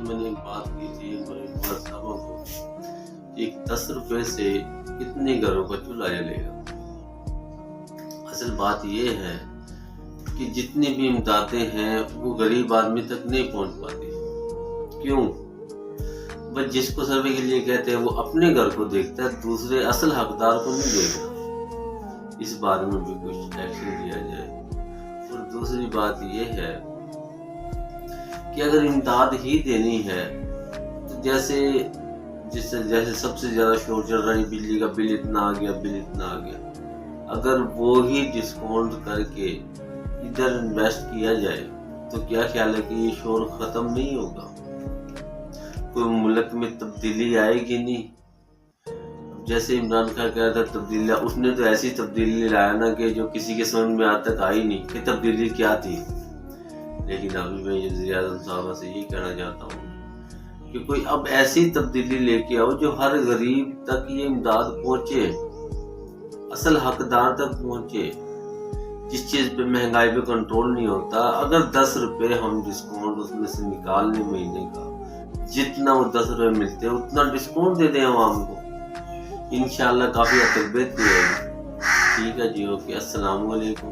میں نے ایک بات کی تھی ہمارے صاحبوں کو کہ 10 روپے سے کتنے گھروں کا چولہا جلے گا۔ اصل بات یہ ہے کہ جتنی بھی امدادیں ہیں وہ غریب آدمی تک نہیں پہنچ پاتی۔ کیوں؟ بس جس کو سروے کے لیے کہتے ہیں وہ اپنے گھر کو دیکھتا ہے، دوسرے اصل حقدار کو نہیں دیکھتا۔ اس بارے میں بھی کچھ ایکشن لیا جائے۔ اور دوسری بات یہ ہے کہ اگر امداد ہی دینی ہے تو جیسے سب سے زیادہ شور چل رہا ہے بجلی کا بل اتنا آ گیا، بل اتنا آ گیا، اگر وہی ڈسکاؤنٹ کر کے ادھر انویسٹ کیا جائے تو کیا خیال ہے کہ یہ شور ختم نہیں ہوگا؟ کوئی ملک میں تبدیلی آئے گی نہیں؟ جیسے عمران خان کہہ رہا تھا تبدیلی، اس نے تو ایسی تبدیلی لایا نا کہ جو کسی کے سمجھ میں آج تک آئی نہیں کہ تبدیلی کیا تھی۔ لیکن ابھی میں وزیر اعظم صاحبہ سے یہ کہنا چاہتا ہوں کہ کوئی اب ایسی تبدیلی لے کے آؤ جو ہر غریب تک یہ امداد پہنچے، اصل حقدار تک پہنچے۔ جس چیز پہ مہنگائی پہ کنٹرول نہیں ہوتا، اگر 10 روپے ہم ڈسکاؤنٹ اس میں سے نکال لیں مہینے کا، جتنا وہ 10 روپے ملتے ہیں اتنا ڈسکاؤنٹ دے دیں عوام کو، انشاءاللہ کافی حد تک بہتری ہوگی۔ ٹھیک ہے جی، اوکے، السلام علیکم۔